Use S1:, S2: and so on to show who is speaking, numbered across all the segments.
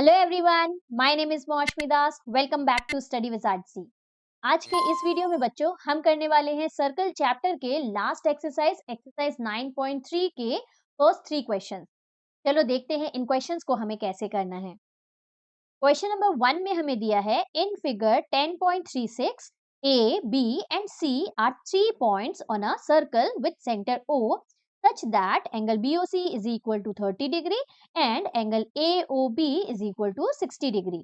S1: Hello everyone, my name is Moushumi Das. Welcome back to study with RC. आज के इस video में बच्चों हम करने वाले हैं सर्कल चैप्टर के लास्ट एक्सरसाइज 9.3 के फर्स्ट 3 क्वेश्चंस। चलो देखते हैं इन क्वेश्चंस को हमें कैसे करना है। क्वेश्चन नंबर 1 में हमें दिया है in figure 10.36 A, B and C are 3 points on a circle with center O such that angle BOC is equal to 30 degree and angle AOB is equal to 60 degree.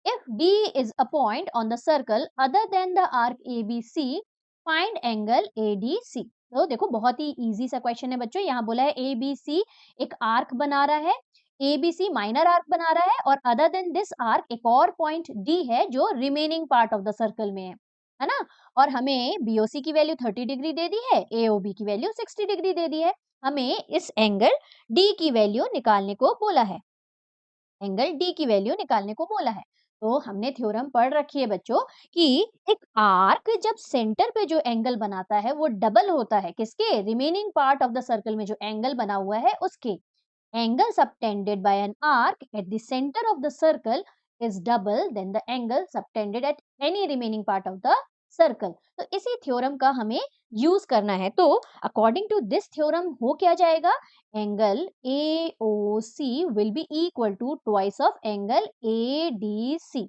S1: If D is a point on the circle other than the arc ABC, find angle ADC. तो देखो बहुत ही easy सा question है बच्चों। यहाँ बोला है ABC एक आर्क बना रहा है, ABC माइनर आर्क बना रहा है और अदर देन दिस आर्क एक और पॉइंट D है जो remaining part of the circle में है ना। और हमें BOC की वैल्यू 30 डिग्री दे दी है, AOB की वैल्यू 60 डिग्री दे दी है। हमें इस एंगल D की वैल्यू निकालने को बोला है, एंगल D की वैल्यू निकालने को बोला है। तो हमने थ्योरम पढ़ रखी है बच्चों कि एक आर्क जब सेंटर पे जो एंगल बनाता है वो डबल होता है किसके, remaining part of the circle में जो एंगल बना हुआ है उसके। Angle subtended by an arc at the center of the circle is double than the angle subtended at any remaining part of the circle. तो इसी थ्योरम का हमें यूज करना है। तो अकॉर्डिंग टू दिस थ्योरम हो क्या जाएगा, angle AOC will be equal to twice of angle ADC।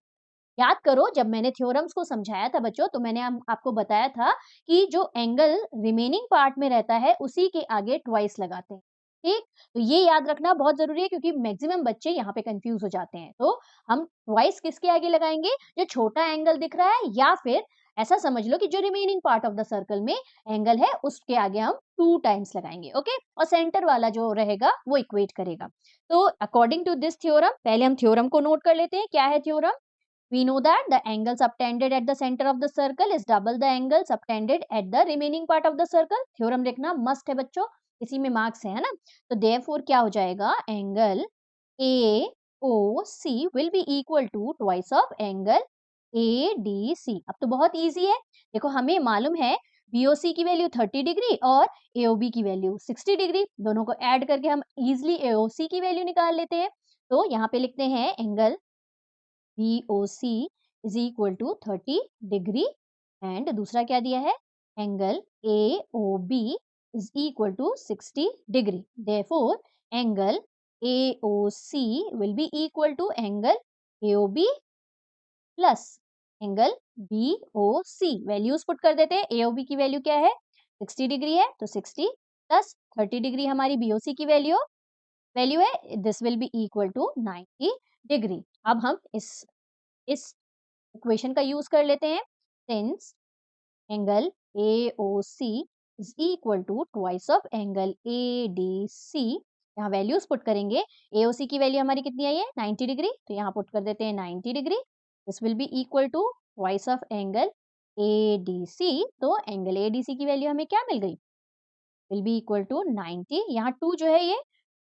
S1: याद करो जब मैंने थ्योरम्स को समझाया था बच्चों तो मैंने आपको बताया था कि जो एंगल रिमेनिंग पार्ट में रहता है उसी के आगे ट्वाइस लगाते हैं। ठीक, तो ये याद रखना बहुत जरूरी है क्योंकि मैक्सिमम बच्चे यहाँ पे कंफ्यूज हो जाते हैं। तो हम ट्वाइस किसके आगे लगाएंगे, जो छोटा एंगल दिख रहा है या फिर ऐसा समझ लो कि जो remaining part of the circle में एंगल है उसके आगे हम 2 टाइम्स लगाएंगे। ओके, और सेंटर वाला जो रहेगा वो इक्वेट करेगा। तो अकॉर्डिंग टू दिस थ्योरम पहले हम थ्योरम को नोट कर लेते हैं। क्या है theorem, we know that the angle subtended at the center of the circle is double the angle subtended at the remaining part of the circle. Theorem लिखना must है बच्चों, इसी में मार्क्स है ना। तो therefore क्या हो जाएगा, angle AOC will be equal to twice of angle ADC। अब तो बहुत इजी है, देखो हमें मालूम है BOC की वैल्यू 30 डिग्री और AOB की वैल्यू 60 डिग्री, दोनों को ऐड करके हम इजिली AOC की वैल्यू निकाल लेते हैं। तो यहाँ पे लिखते हैं angle BOC is equal to 30 degree and दूसरा क्या दिया है, angle AOB is equal to 60 degree. Therefore, angle AOC will be equal to angle AOB plus angle BOC। Values put कर देते हैं। AOB की वैल्यू क्या है, 60 डिग्री है, तो 60 प्लस 30 डिग्री हमारी BOC की वैल्यू है, this will be equal to 90 degree. अब हम इस इक्वेशन का यूज कर लेते हैं। Since angle AOC is equal to twice of angle ADC, यहाँ वैल्यूज पुट करेंगे। AOC की वैल्यू हमारी कितनी आई है, 90 डिग्री, तो यहाँ पुट कर देते हैं 90 degree. This will be equal to twice of angle ADC। तो एंगल ADC की वैल्यू हमें क्या मिल गई, विल बी इक्वल टू 90। यहाँ 2 जो है ये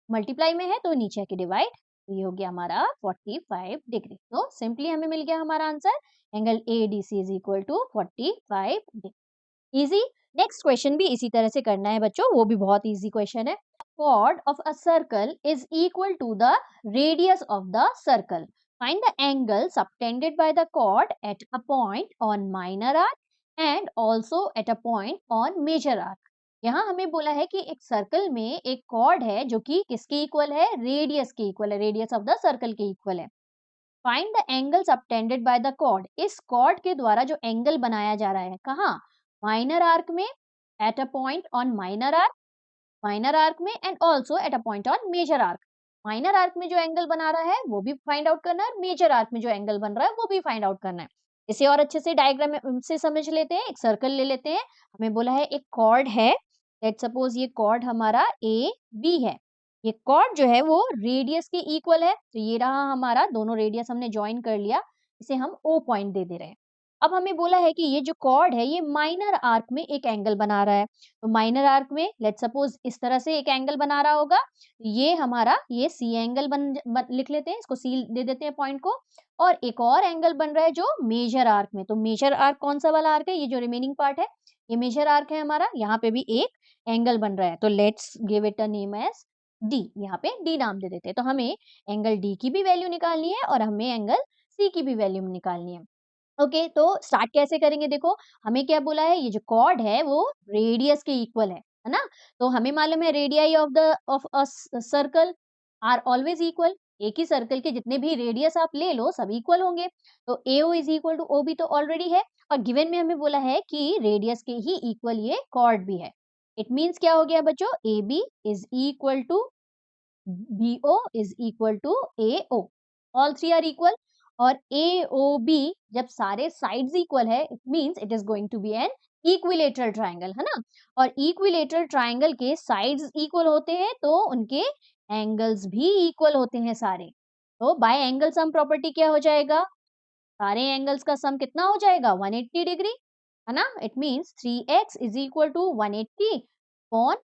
S1: मल्टीप्लाई में है तो नीचे आके डिवाइड, तो ये हो गया हमारा 45 डिग्री। तो सिंपली हमें मिल गया हमारा answer, angle ADC is equal to 45 degree. Easy. Next question भी इसी तरह से करना है बच्चों, वो भी बहुत इजी क्वेश्चन है। chord of a circle is equal to the radius of the circle. Find the angle subtended by the chord at a point on minor arc and also at a point on major arc. यहाँ हमें बोला है कि एक circle में एक cord है जो कि किसके इक्वल है, रेडियस के इक्वल है, रेडियस ऑफ द सर्कल के इक्वल है। Find the angle subtended by the chord, इस कॉर्ड के द्वारा जो एंगल बनाया जा रहा है कहाँ, माइनर आर्क में, at a point on minor arc में and also at a point on major arc. Minor arc में जो एंगल बना रहा है वो भी फाइंड आउट करना है, मेजर आर्क में जो एंगल बन रहा है वो भी फाइंड आउट करना है। इसे और अच्छे से डायग्राम से समझ लेते हैं। एक सर्कल ले लेते हैं, हमें बोला है एक कॉर्ड है, लेट सपोज ये कॉर्ड हमारा AB है। ये कॉर्ड जो है वो रेडियस के इक्वल है, तो ये रहा हमारा, दोनों रेडियस हमने ज्वाइन कर लिया, इसे हम O पॉइंट दे रहे हैं। अब हमें बोला है कि ये जो कॉर्ड है ये माइनर आर्क में एक एंगल बना रहा है, तो माइनर आर्क में लेट सपोज इस तरह से एक एंगल बना रहा होगा, ये हमारा ये C एंगल लिख लेते हैं, इसको C दे देते हैं पॉइंट को। और एक और एंगल बन रहा है जो मेजर आर्क में, तो मेजर आर्क कौन सा वाला आर्क है, ये जो रिमेनिंग पार्ट है ये मेजर आर्क है हमारा, यहाँ पे भी एक एंगल बन रहा है, तो let's give it a name as D, यहाँ पे डी नाम दे देते हैं। तो हमें एंगल डी की भी वैल्यू निकालनी है और हमें एंगल सी की भी वैल्यू निकालनी है। ओके, तो स्टार्ट कैसे करेंगे? देखो, हमें क्या बोला है, ये जो कॉर्ड है वो रेडियस के इक्वल है ना? तो हमें मालूम है radii of a circle are always equal. एक ही सर्कल के जितने भी रेडियस आप ले लो सब इक्वल होंगे। तो AO is equal to OB तो ऑलरेडी है, और गिवन में हमें बोला है कि रेडियस के ही इक्वल ये कॉर्ड भी है। इट मीन्स क्या हो गया बच्चों, AB is equal to BO is equal to AO, all three are equal, और AOB जब सारे sides equal है it means it is going to be an equilateral triangle, है ना? और equilateral triangle के sides equal होते हैं तो उनके angles भी equal होते हैं सारे। तो by angle sum property क्या हो जाएगा? सारे angles का sum कितना हो जाएगा? 180 डिग्री, है ना? It means 3x is equal to 180 upon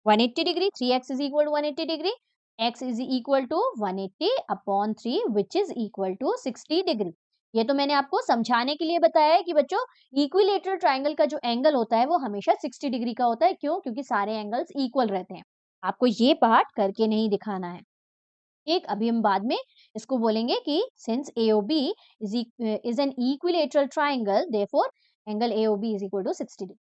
S1: 180 degree, 3x is equal to 180 degree, x is equal to 180 upon 3 which is equal to 60 degree। ये तो मैंने आपको समझाने के लिए बताया है कि बच्चों इक्विलेटरल ट्रायंगल का जो एंगल होता है वो हमेशा 60 डिग्री का होता है। क्यों? क्योंकि सारे एंगल्स इक्वल रहते हैं। आपको ये पार्ट करके नहीं दिखाना है। ठीक, अभी हम बाद में इसको बोलेंगे कि since AOB is an equilateral triangle therefore angle AOB is equal to 60 degree.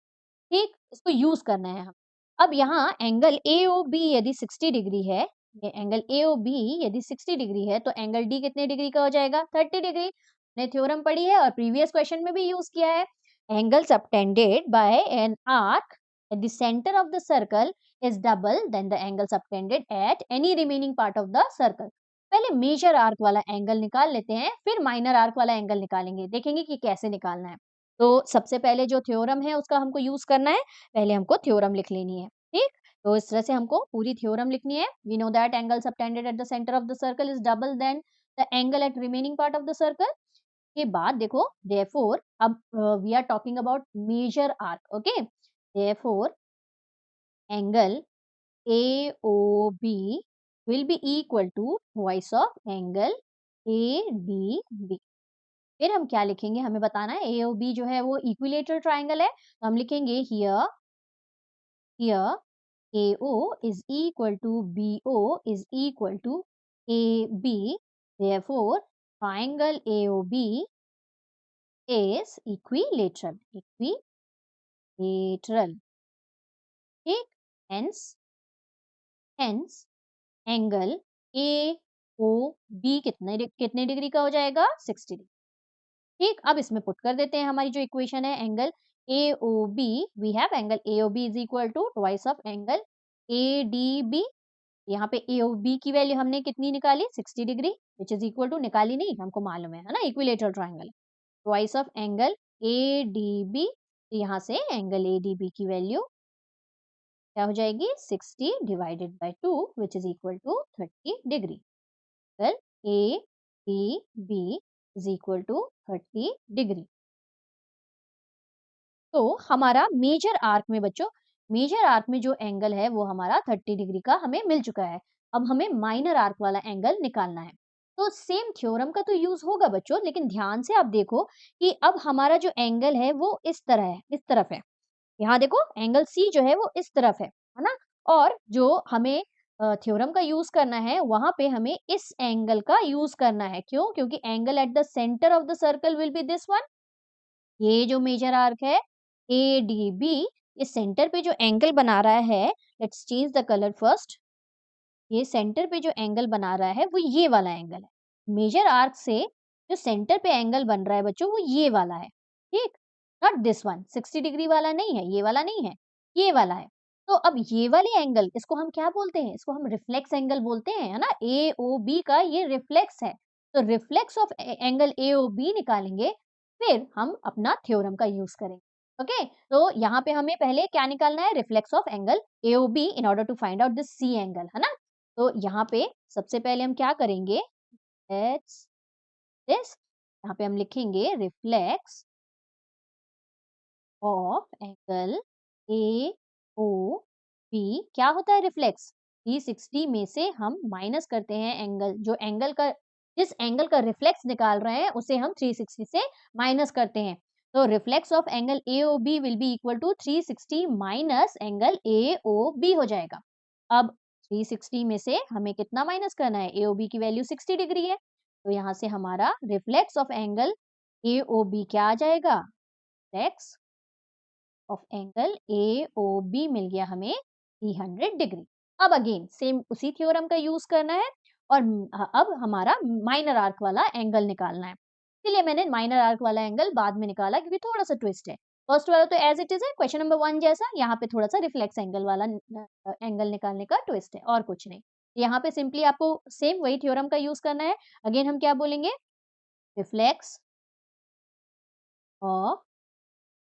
S1: ठीक, इसको यूज करना है हम। अब यहाँ एंगल AOB यदि 60 डिग्री है, ये एंगल AOB यदि 60 डिग्री है तो एंगल D कितने डिग्री का हो जाएगा? 30 डिग्री। हमने थ्योरम पढ़ी है और प्रीवियस क्वेश्चन में भी यूज किया है। Angle subtended by an arc at the centre of the circle is double then the angle subtended at any remaining part of the circle. पहले मेजर आर्क वाला एंगल निकाल लेते हैं, फिर माइनर आर्क वाला एंगल निकालेंगे। देखेंगे कि कैसे निकालना है। तो सबसे पहले जो थ्योरम है उसका हमको यूज करना है। पहले हमको थ्योरम लिख लेनी है। ठीक, तो इस तरह से हमको पूरी थ्योरम लिखनी है। We know that angle subtended at the centre of the circle is double then the angle at remaining part of the circle. के बाद देखो देयरफॉर अब we are talking about major arc. Okay, therefore angle AOB will be equal to twice of angle ADB। फिर हम क्या लिखेंगे, हमें बताना है AOB जो है वो इक्विलेटरल ट्रायंगल है, तो हम लिखेंगे here AO is equal to BO is equal to AB, therefore triangle AOB is equilateral। ठीक, hence एंगल AOB कितने डिग्री का हो जाएगा? 60 डिग्री। ठीक, अब इसमें पुट कर देते हैं हमारी जो इक्वेशन है angle AOB। We have angle AOB is equal to twice of angle ADB। यहाँ पे AOB की वैल्यू हमने कितनी निकाली? 60 degree, which is equal to, निकाली नहीं, हमको मालूम है ना, equilateral triangle. Twice of angle ADB, यहाँ से एंगल ADB की वैल्यू क्या हो जाएगी? 60 divided by 2 which is equal to 30 degree. ADB is equal to 30 degree. तो हमारा मेजर आर्क में बच्चों, मेजर आर्क में जो एंगल है वो हमारा 30 डिग्री का हमें मिल चुका है। अब हमें माइनर आर्क वाला एंगल निकालना है। तो सेम थ्योरम का तो यूज होगा बच्चों, लेकिन ध्यान से आप देखो कि अब हमारा जो एंगल है वो इस तरह है, इस तरफ है। यहाँ देखो एंगल C जो है वो इस तरफ है ना? और जो हमें थ्योरम का यूज करना है वहां पे हमें इस एंगल का यूज करना है। क्यों? क्योंकि angle at the centre of the circle will be this one. ये जो मेजर आर्क है ADB, इस सेंटर पे जो एंगल बना रहा है, let's change the colour first. ये सेंटर पे जो एंगल बना रहा है वो ये वाला एंगल है। मेजर आर्क से जो सेंटर पे एंगल बन रहा है बच्चों वो ये वाला है। ठीक, नॉट दिस वन, 60 डिग्री वाला नहीं है, ये वाला नहीं है, ये वाला है। तो अब ये वाले एंगल, इसको हम क्या बोलते हैं? इसको हम रिफ्लेक्स एंगल बोलते हैं, है ना? AOB का ये रिफ्लेक्स है। तो रिफ्लेक्स ऑफ एंगल AOB निकालेंगे, फिर हम अपना थ्योरम का यूज करेंगे। ओके, तो यहाँ पे हमें पहले क्या निकालना है? Reflex of angle AOB in order to find out this C angle, है ना? तो यहाँ पे सबसे पहले हम क्या करेंगे? लेट्स दिस, यहाँ पे हम लिखेंगे रिफ्लेक्स ऑफ एंगल AOB। क्या होता है रिफ्लेक्स? 360 में से हम माइनस करते हैं एंगल, जो एंगल का, जिस एंगल का रिफ्लेक्स निकाल रहे हैं उसे हम 360 से माइनस करते हैं। तो reflex of angle AOB will be equal to 360 minus angle AOB हो जाएगा। अब 360 में से हमें कितना माइनस करना है, AOB की वैल्यू 60 डिग्री है, तो यहाँ से हमारा रिफ्लेक्स ऑफ एंगल AOB क्या आ जाएगा, रिफ्लेक्स ऑफ एंगल AOB मिल गया हमें 300 डिग्री। अब अगेन सेम उसी थ्योरम का यूज करना है और अब हमारा माइनर आर्क वाला एंगल निकालना है। इसलिए मैंने माइनर आर्क वाला एंगल बाद में निकाला क्योंकि थोड़ा सा ट्विस्ट है। फर्स्ट वाला तो एज इट इज है, क्वेश्चन नंबर 1 जैसा, यहाँ पे थोड़ा सा रिफ्लेक्स एंगल वाला एंगल निकालने का ट्विस्ट है और कुछ नहीं। यहाँ पे सिंपली आपको सेम वही थ्योरम का यूज करना है। अगेन हम क्या बोलेंगे, reflex of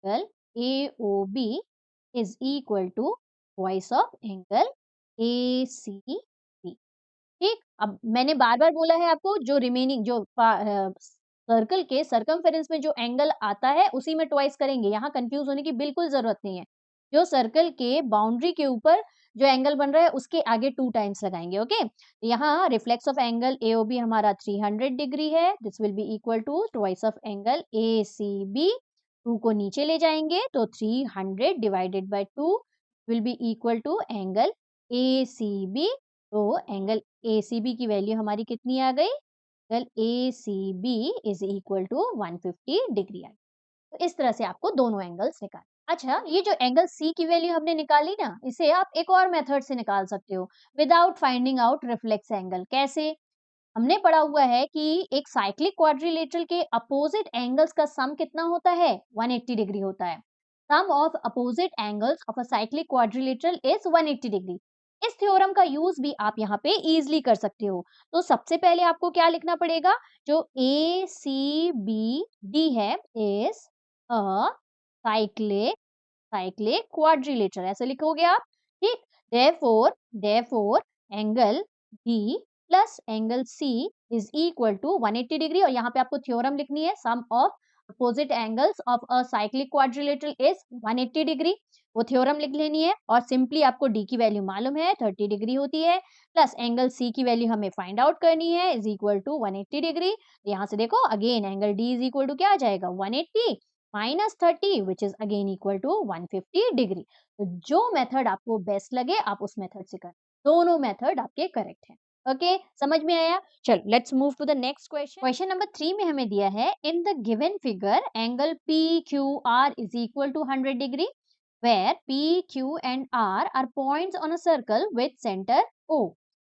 S1: angle AOB is equal to twice of angle ACB। ठीक, अब मैंने बार-बार बोला है आपको जो रिमेनिंग जो सर्कल के सर्कमफेरेंस में जो एंगल आता है उसी में ट्वाइस करेंगे, यहाँ कंफ्यूज होने की बिल्कुल जरूरत नहीं है। जो सर्कल के बाउंड्री के ऊपर जो एंगल बन रहा है उसके आगे 2 टाइम्स लगाएंगे। ओके, यहाँ रिफ्लेक्स ऑफ एंगल AOB हमारा 300 डिग्री है, this will be equal to twice of angle ACB। 2 को नीचे ले जाएंगे तो 300 divided by 2 will be equal to angle ACB। तो एंगल ACB की वैल्यू हमारी कितनी आ गई, angle ACB is equal to 150 degree आई। तो इस तरह से आपको दोनों एंगल्स निकाल। अच्छा, ये जो एंगल C की वैल्यू हमने निकाली ना, इसे आप एक और मेथड से निकाल सकते हो without finding out reflex angle. कैसे? हमने पढ़ा हुआ है कि एक साइक्लिक क्वाड्रिलेटरल के अपोजिट एंगल्स का सम कितना होता है, 180 डिग्री होता है। Sum of opposite angles of a cyclic quadrilateral is 180 degree. इस थ्योरम का यूज भी आप यहाँ पे इजीली कर सकते हो। तो सबसे पहले आपको क्या लिखना पड़ेगा, जो ACBD है is a cyclic cyclic quadrilateral, ऐसे लिखोगे आप। ठीक, therefore angle D plus angle C is equal to 180 degree. और यहाँ पे आपको थ्योरम लिखनी है, sum of opposite angles of a cyclic quadrilateral is 180 degree. वो थ्योरम लिख लेनी है और सिंपली आपको D की वैल्यू मालूम है 30 डिग्री होती है, प्लस एंगल C की वैल्यू हमें फाइंड आउट करनी है इज इक्वल टू 180 डिग्री। यहाँ से देखो again angle D is equal to क्या आ जाएगा, 180 minus 30 which is again equal to 150 degree. तो जो मेथड आपको बेस्ट लगे आप उस मेथड से कर, दोनों मेथड आपके करेक्ट हैं। ओके, समझ में आया? चलो let's move to the next question. Question number 3 में हमें दिया है, in the given figure angle PQR is equal to 100 degree where P, Q and R are points on a circle with center O.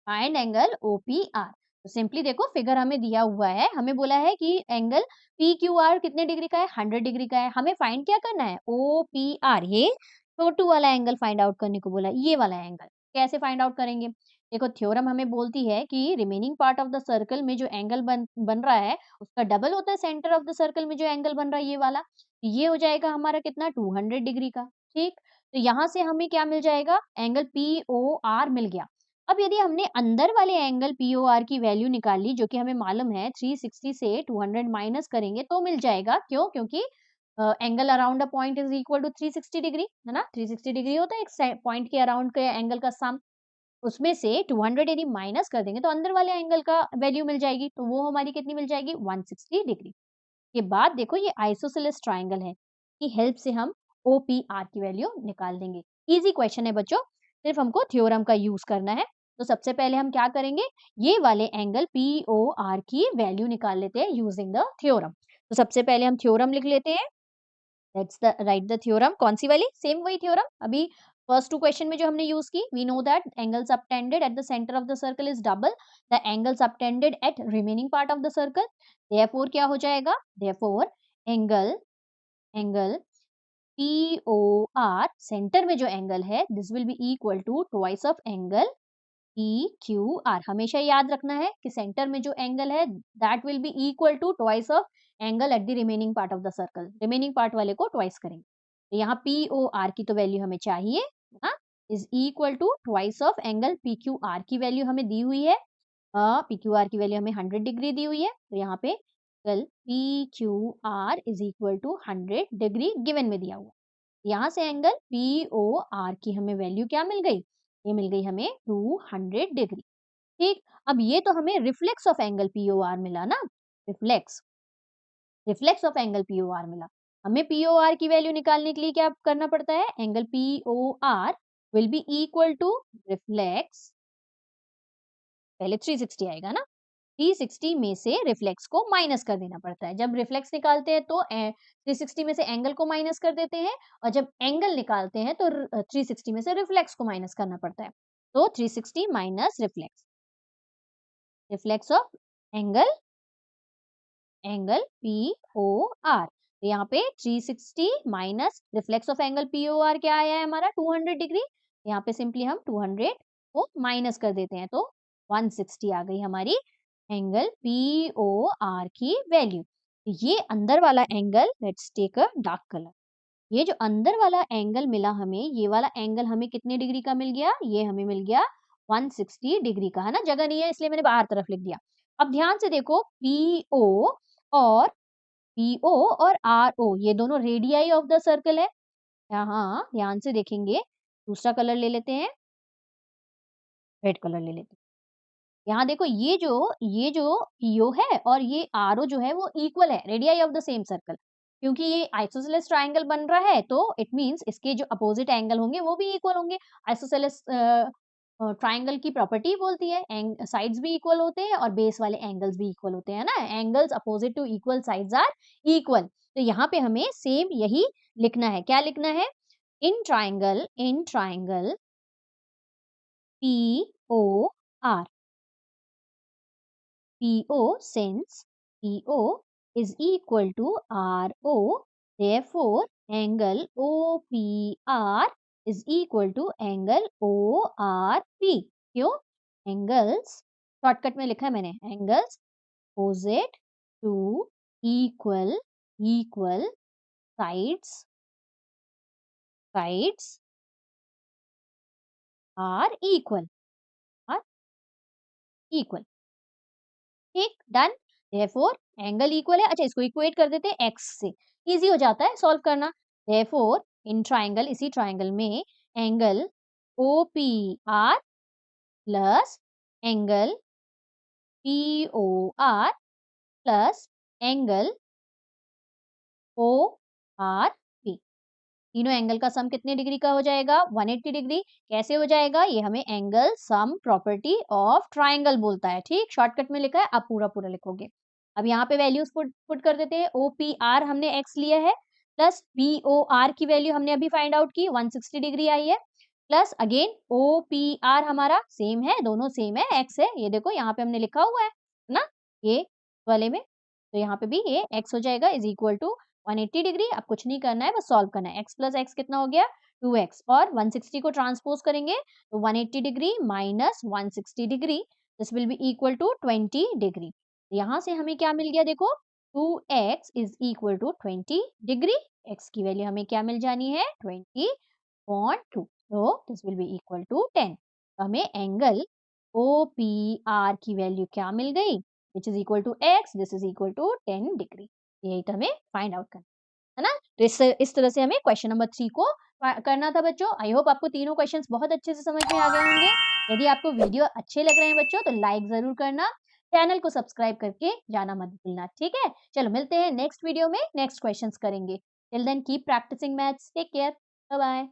S1: Find angle OPR। तो simply देखो figure हमें दिया हुआ है, हमें बोला है कि एंगल PQR कितने डिग्री का है, 100 डिग्री का है। हमें फाइंड क्या करना है, OPR, ये छोटू वाला एंगल फाइंड आउट करने को बोला, ये वाला एंगल। कैसे फाइंड आउट करेंगे, देखो थ्योरम हमें बोलती है कि remaining part of the circle में जो एंगल बन रहा है उसका डबल होता है सेंटर ऑफ द सर्कल में जो एंगल बन रहा है ये वाला। ये हो जाएगा हमारा कितना, 200 डिग्री का। ठीक, तो यहाँ से हमें क्या मिल जाएगा, एंगल POR मिल गया। अब यदि हमने अंदर वाले एंगल POR की वैल्यू निकाली जो कि हमें मालूम है 360 से 200 माइनस करेंगे तो मिल जाएगा। क्यों? क्योंकि angle around a point is equal to 360 degree, है ना। 360 डिग्री होता है एक पॉइंट के अराउंड के एंगल का सम। उसमें से 200 यदि माइनस कर देंगे तो अंदर वाले एंगल का वैल्यू मिल जाएगी, तो वो हमारी कितनी मिल जाएगी, 160 डिग्री। के बाद देखो ये आइसोसेलेस ट्राइंगल है, की हेल्प से हम OPR की वैल्यू निकाल देंगे। इजी क्वेश्चन है बच्चों, सिर्फ हमको थ्योरम का यूज करना है। तो सबसे पहले हम क्या करेंगे, ये वाले एंगल POR की वैल्यू निकाल लेते हैं यूजिंग द थ्योरम। तो सबसे पहले हम थ्योरम लिख लेते हैं, let's the right the theorem. कौन सी वाली, सेम वही थ्योरम अभी फर्स्ट 2 क्वेश्चन में जो हमने यूज की। We know that angle subtended at the centre of the circle is double the angle subtended at remaining part of the circle. Therefore क्या हो जाएगा, therefore angle angle POR centre में जो angle है this will be equal to twice of angle PQR। हमेशा याद रखना है कि सेंटर में जो एंगल है that will be equal to twice of angle at the remaining part of the circle. Remaining part वाले को ट्वाइस करेंगे। तो यहाँ POR की तो वैल्यू हमें चाहिए ना, is equal to twice of angle PQR की वैल्यू हमें दी हुई है। PQR की वैल्यू हमें 100 डिग्री दी हुई है, तो यहाँ पे angle PQR is equal to 100 degree given में दिया हुआ। यहाँ से एंगल POR की हमें वैल्यू क्या मिल गई, ये मिल गई हमें 200 डिग्री। ठीक, अब ये तो हमें रिफ्लेक्स ऑफ एंगल POR मिला ना, reflex reflex of angle POR मिला। हमें POR की वैल्यू निकालने के लिए क्या करना पड़ता है, angle POR will be equal to reflex पहले 360 आएगा ना, 360 में से रिफ्लेक्स को माइनस कर देना पड़ता है। जब रिफ्लेक्स निकालते हैं तो 360 में से एंगल को माइनस कर देते हैं, और जब एंगल निकालते हैं तो 360 में से रिफ्लेक्स को माइनस करना पड़ता है। तो 360 minus reflex, reflex of angle, angle POR। तो यहाँ पे 360 minus reflex of angle POR क्या आया है हमारा, 200 डिग्री। यहाँ पे सिंपली हम 200 को माइनस कर देते हैं तो 160 आ गई हमारी एंगल POR की वैल्यू। ये अंदर वाला angle, let's take a dark colour. ये जो अंदर वाला एंगल मिला हमें, ये वाला एंगल हमें कितने डिग्री का मिल गया, ये हमें मिल गया 160 डिग्री का, है ना। जगह नहीं है इसलिए मैंने बाहर तरफ लिख दिया। अब ध्यान से देखो, और PO और RO ये दोनों रेडियाई ऑफ द सर्कल है। यहाँ ध्यान से देखेंगे, दूसरा कलर ले लेते हैं, रेड कलर ले लेते हैं। यहाँ देखो, ये जो PO है और ये RO जो है वो इक्वल है, radii of the same circle. क्योंकि ये आइसोसेलेस ट्रायंगल बन रहा है तो इट मींस इसके जो अपोजिट एंगल होंगे वो भी इक्वल होंगे। आइसोसेलेस ट्रायंगल की प्रॉपर्टी बोलती है साइड्स भी इक्वल होते हैं और बेस वाले एंगल्स भी इक्वल होते हैं ना। Angles opposite to equal sides are equal. तो यहाँ पे हमें सेम यही लिखना है। क्या लिखना है, in triangle POR, PO since PO is equal to RO, therefore angle OPR is equal to angle ORP। क्यों? एंगल्स शॉर्टकट में लिखा है मैंने, angles opposite to equal sides are equal, are equal। ठीक, डन। देयरफॉर एंगल इक्वल है। अच्छा, इसको equate कर देते हैं x से, इजी हो जाता है सॉल्व करना। देयरफॉर इन ट्रायंगल, इसी ट्रायंगल में angle OPR plus angle POR plus angle ORP, तीनों एंगल का सम कितने डिग्री का हो जाएगा, 180 डिग्री। कैसे हो जाएगा, ये हमें angle sum property of triangle बोलता है। ठीक, शॉर्टकट में लिखा है, आप पूरा पूरा लिखोगे। अब यहाँ पे वैल्यूज पुट कर देते हैं। OPR हमने x लिया है, प्लस POR की वैल्यू हमने अभी फाइंड आउट की, 160 डिग्री आई है, प्लस अगेन OPR हमारा सेम है, दोनों सेम है, x है। ये देखो यहाँ पे हमने लिखा हुआ है ना, ये वाले में। तो यहाँ पे भी ये x हो जाएगा इज इक्वल टू 180 डिग्री। अब कुछ नहीं करना है, बस सॉल्व करना है। x प्लस एक्स कितना हो गया, 2x, और 160 को ट्रांसपोज करेंगे तो 180 degree minus 160 degree, this will be equal to 20 degree. यहाँ से हमें क्या मिल गया, देखो 2x is equal to 20 degree. x की वैल्यू हमें क्या मिल जानी है, 20.2, तो this will be equal to 10। तो हमें एंगल OPR की वैल्यू क्या मिल गई, which is equal to x, this is equal to 10 degree. यही तो हमें फाइंड आउट करना है ना। तो इस तरह से हमें क्वेश्चन नंबर 3 को करना था बच्चों। आई होप आपको तीनों क्वेश्चंस बहुत अच्छे से समझ में आ गए होंगे। यदि आपको वीडियो अच्छे लग रहे हैं बच्चों तो लाइक जरूर करना, चैनल को सब्सक्राइब करके जाना मत भूलना। ठीक है, चलो मिलते हैं नेक्स्ट वीडियो में, नेक्स्ट क्वेश्चंस करेंगे। Till then keep practising maths, take care, bye bye.